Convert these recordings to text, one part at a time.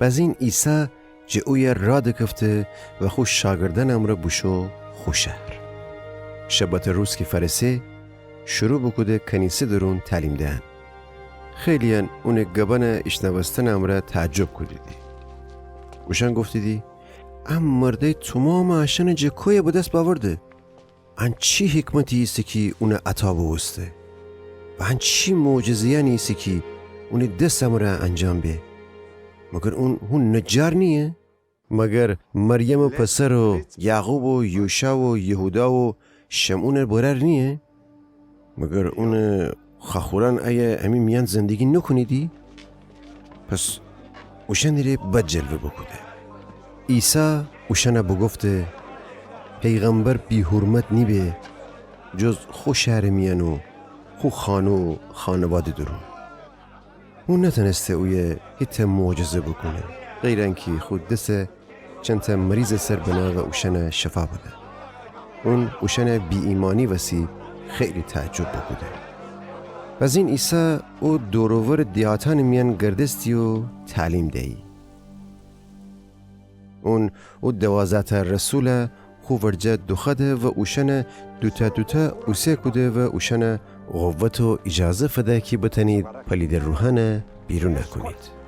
بزین عیسی جه اوی را دکفته و خوش شاگردن امره بوشو خوشهر. شبات روز که فرسه شروع بکده کنیسه درون تعلیم دهن. خیلیان اون گبان اشنوستن امره تعجب کدیدی. اوشان گفتیدی ام مرده تمام عشان جه کوی بدست باورده. ان چی حکمتی ایستی که اون عطا بوسته و ان چی معجزه نیستی که اون دست امره انجام به. مگر اون نجار نیه؟ مگر مریم و پسر و یعقوب و یوشع و یهودا و شمعون برر نیه؟ مگر اون خاخوران ایه همین میان زندگی نکنیدی؟ پس اوشن دیره بد جلوه بکده. عیسی اوشن بگفته پیغمبر بی حرمت نیبه جز خو شهر میان و خو خانو خانواده درون. اون نتنسته اوی هیت معجزه بکنه غیر انکی خود دسته چند تا مریض سر بنا و اوشن شفا بده. اون اوشن بی ایمانی وسی خیلی تعجب بکنه. از این عیسی او دوروور دیاتان میان گردستی و تعلیم دهی. اون او 12 رسول خوورجه دخده و اوشن دوتا اوسه کده و اوشن قوت و اجازه فده که بتنید پلید روحانه بیرون نکنید.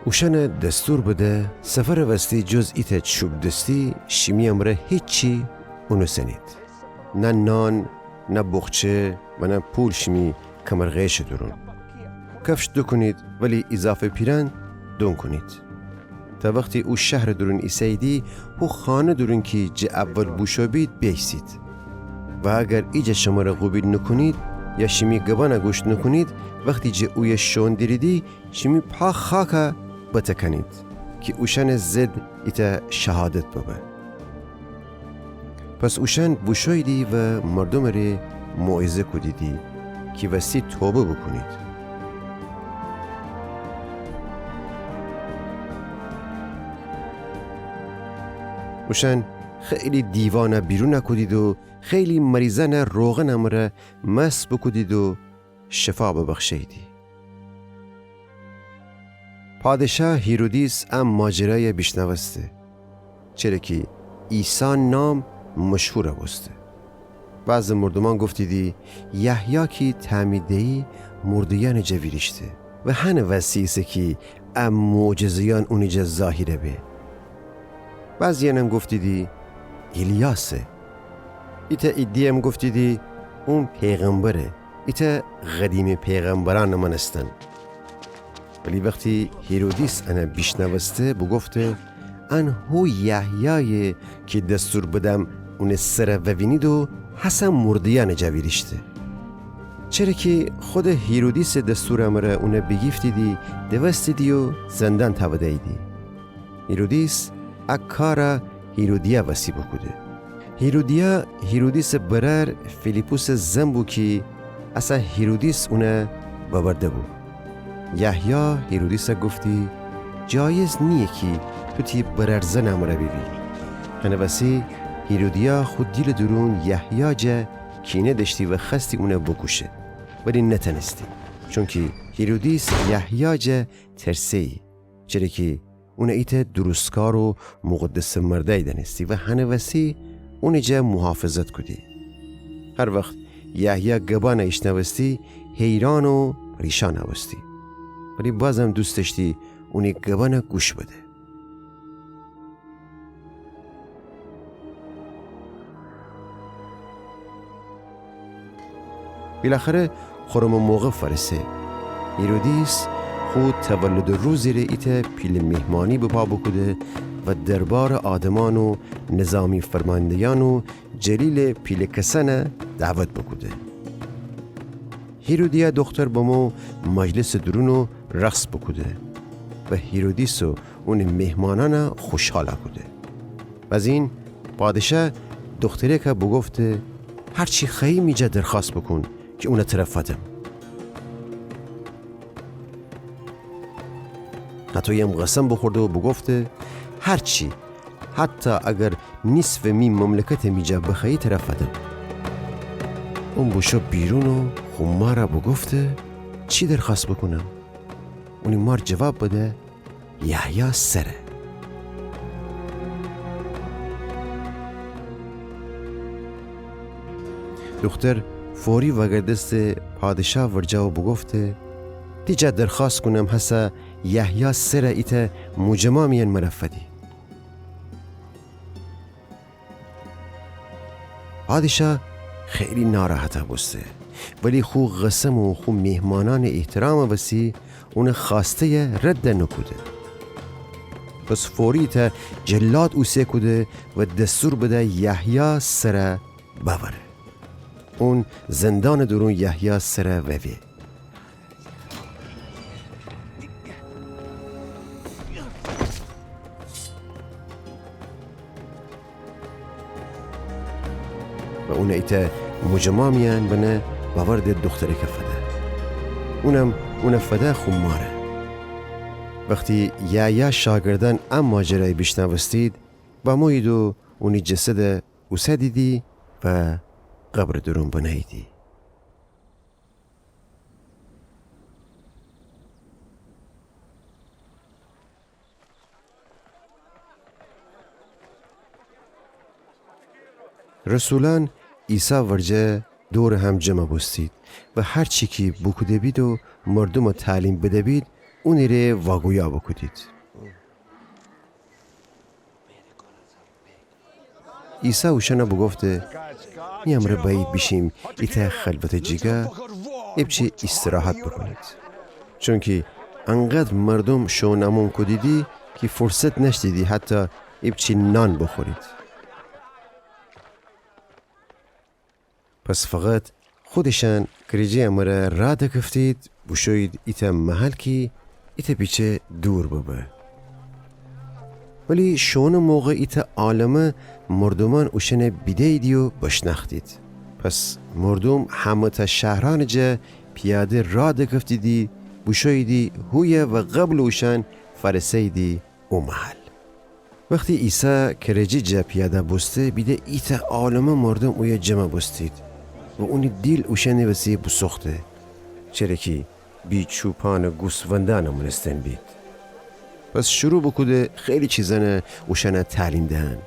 اوشن دستور بده سفر وستی جز ایت چوب دستی شیمی امره هیچی اونو سنید. نه نان، نه بخچه و نه پول شیمی کمرغیش درون. کفش دو کنید ولی اضافه پیرن دون کنید. تا وقتی او شهر درون ایسایدی او خانه درون که جه اول بوشو بید بیسید. و اگر ایجا شما را قبیل نکنید یا شمی گبانه گوشت نکنید وقتی جه اوی شون دیریدی شمی پا خاکه بتکنید که اوشن زد ایتا شهادت ببه. پس اوشن بوشویدی و مردم را موعظه کدیدی که وستی توبه بکنید. اوشن خیلی دیوانه بیرون نکدید و خیلی مریضان روغن امره مس بکدید و شفا ببخشیدی. پادشاه هیرودیس ام ماجرای بیشنوسته چرا که عیسی نام مشهور بسته. بعض مردمان گفتیدی یحیی که تعمیدهی مردیان جویرشته و هن وسیسه که ام معجزیان اونجا ظاهره به. بعضی هم گفتیدی الیاسه. ایتا ایدیم گفتیدی اون پیغمبره. ایتا قدیم پیغمبران منستن. ولی وقتی هیرودیس انا بیشنوسته بگفته ان هو یحیی که دستور بدم اون سر وینید و حسن مردیان جویرشته. چرا که خود هیرودیس دستور امره اون بگیفتیدی دوستیدی و زندان تودهیدی. هیرودیس اکارا هیرودیا وسی بکده. هیرودیا هیرودیس برر فیلیپوس زنبو که اصلا هیرودیس اونه ببرده بود. یحیی هیرودیس گفتی جایز نیه که تو تی برر زن امره بیوی. هنه وسی هیرودیا خود دیل درون یحیی جا کینه داشتی و خستی اونه بکشه ولی نتنستی چون که هیرودیس یحیی جا ترسی چرا که اون ایت درستکار و مقدس مرده دنستی و هنه وسی اون جا محافظت کدی. هر وقت یحیی گبان ایشنوستی حیران و ریشان هستی ولی بازم دوست داشتی اون گبان گوش بده. بالاخره خورم موقع فرسه. هیرودیس خود تولد روزی را ایت پیل مهمانی بپا بکده و دربار آدمان و نظامی فرماندیان و جلیل پیل کسن دعوت بکده. هیرودیا دختر بمو مجلس درونو رقص بکده و هیرودیس و اون مهمانان خوشحال بکده. و از این پادشاه دختره که بگفته هرچی خیلی میجا درخواست بکن که اون طرفتم. حتی یم قسم بخورده و بگفته هرچی حتی اگر نصف مملکت میجا بخوایی طرفتم. اون بوشو بیرون و خمارا بگفته چی درخواست بکنم؟ اونی مار جواب بده یحیی سره. دختر فوری وگردست پادشاه ورجا و بگفته دیجا درخواست کنم حسا یحیی سره ایتا مجمامین مرفدی. پادشاه خیلی ناراحته بسته ولی خو قسم و خو مهمانان احترام وسی اون خواسته رد نکوده. پس فوری تا جلاد اوسه کده و دستور بده یحیی سره ببره. اون زندان درون یحیی سره ووی. و اون ایتا مجمامیان بنه باورد دختری که فده. اون فده خماره. وقتی یحیی شاگردان ام ماجرای بشنوستید با مویدو اونی جسد اوسه دیدی و قبر درون بنایدی. رسولان عیسی ورجه دور هم جمع بستید و هر چی که بکده بید و مردم تعلیم بده بید اونی ره واگویا بکدید. عیسی اوشنا بگفته نیم ره باید بشیم ایتا خلوت جیگه ابچه استراحت بکنید. چونکه انقدر مردم شونمون کدیدی که فرصت نشدیدی حتی ابچه نان بخورید. پس فقط خودشان کریجی امره را دکفتید بشوید ایتا محل کی ایتا پیچه دور ببه. ولی شون موقع ایتا عالمه مردمان اوشن بیده و بشنختید. پس مردم همه تا شهران جه پیاده را دکفتیدی بشویدی هوی و قبل اوشن فرسیدی او محل. وقتی عیسی کریجی جه پیاده بسته بیده ایتا عالمه مردم اوی جمع بستید و اونی دیل اوشنی وسی بسخته چرا که بی چوپان گوسفندان منستن بید. پس شروع بکده خیلی چیزانه اوشنه تعلیم دهن.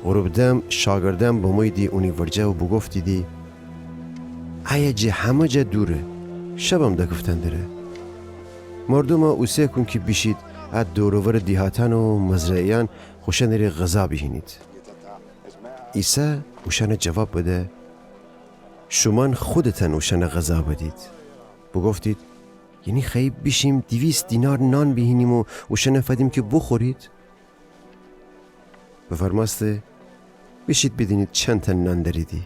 غروب دم شاگردم با مویدی اونی ورجه و بگفتی دی ایه جه همه جه دوره شبم ده گفتن داره. مردم اوسه کن که بیشید اد دورور دیهاتان و مزرعیان خوشن ری غذا بهینید. عیسی اوشن جواب بده شما خودتن اوشن غذا بدید. بگفتید یعنی خیلی بیشیم 200 دینار نان بهینیم و اوشن فدیم که بخورید؟ بفرماسته بیشید بدینید چند تا نان داریدی.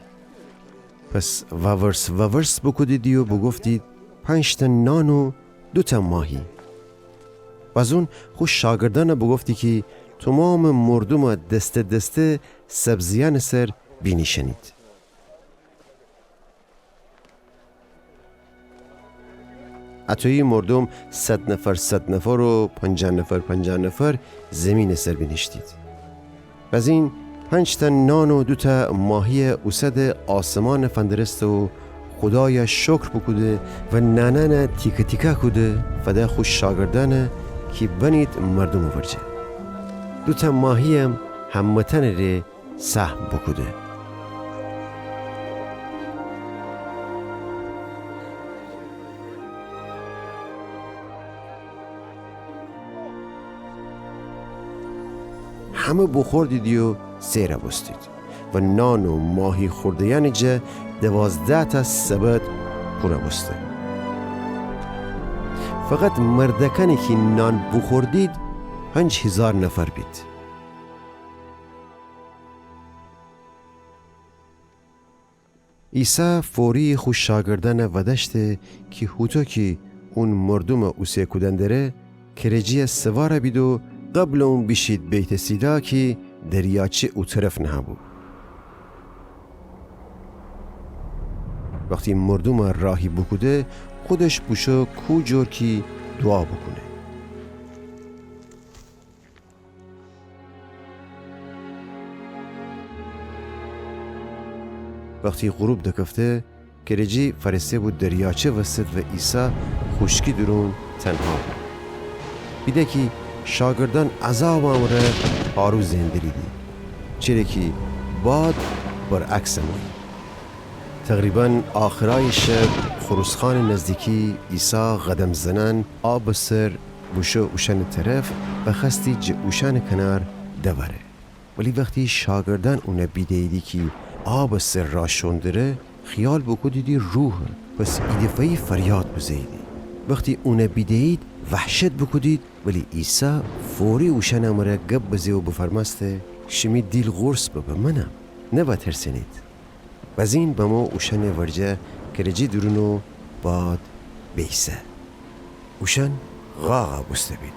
پس وورس بکدیدی و بگفتید 5 تا نان و 2 تا ماهی. باز اون خوش شاگردان بگفتی که تمام مردم دسته سبزیان سر بینیشنید. اتوی مردم 100 نفر و 50 نفر زمین سر بینیشتید. باز این 5 تا نان و 2 تا ماهی اوسد آسمان فندرست و خدای شکر بکده و نانان تیکه کده فده خوش شاگردانه که بنید مردم ورجه. 2 تا ماهی هم همتن ره سهم بکده. همه بخوردید و سیره بستید و نان و ماهی خورده یعنی جه 12 تا سبد پوره بسته. فقط مردکانی که نان بخوردید 5000 نفر بید. عیسی فوری خوش شاگردان ودشته که هوتو که اون مردم اوسه کدن داره کرجی سواره بید و قبل اون بیشید بیت سیدا که دریاچه او طرف نه بود. وقتی مردم راهی بکده خودش بوشو کو جور که دعا بکنه. وقتی غروب دکفته کرجی فرسته بود دریاچه وسط و عیسی خشکی درون تنها بود. بیده که شاگردان عذاب امره آرو زنده دیدی، چرا که باد برعکس موی. تقریبا آخرای شب خروسخان نزدیکی عیسی قدم زنن آب سر بوشه اوشن طرف و خستی جه اوشن کنار دوره. ولی وقتی شاگردان اونه بیدیدی که آب سر را شندره خیال بکو دیدی روح، پس ایدفعی فریاد بزیدی. وقتی اونه بیدید وحشت بکو دید، ولی عیسی فوری اوشن امره گب بزی و بفرماسته شمی دیل غرص ببه منم، نبا ترسنید. بزین با ما اوشن ورجه کرجی درونو باد بیسه. اوشن غاغا بسته بید،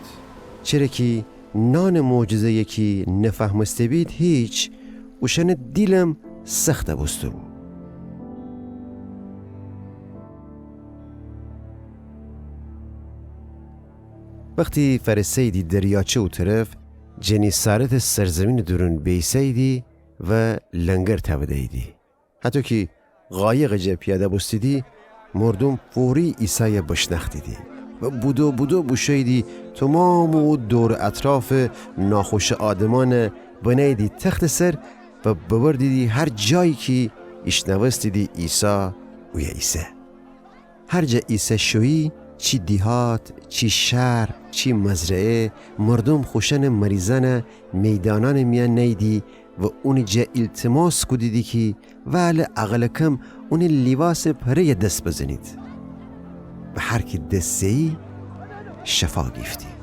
چرا که نان معجزه یکی نفهمسته بید هیچ. اوشن دیلم سخت بسته بود. وقتی فرسته دی دریاچه و طرف جنی سارت سرزمین درون بیسه دی و لنگر تبده دی. حتی که قایق جه پیاده بستیدی مردم فوری عیسی بشناختی دی و بودو بوشیدی تمام و دور اطراف ناخوش آدمان بنیدی تخت سر و ببردیدی هر جایی که اشنوستیدی عیسی و عیسی. هر جا عیسی شوی، چی دیهات، چی شهر، چی مزرعه، مردم خوشن مریضان میدانان میان نیدی و اون جا التماس کدیدی که ولی اقل کم اون لباس پره دست بزنید و هر کی دستی شفا گفتی.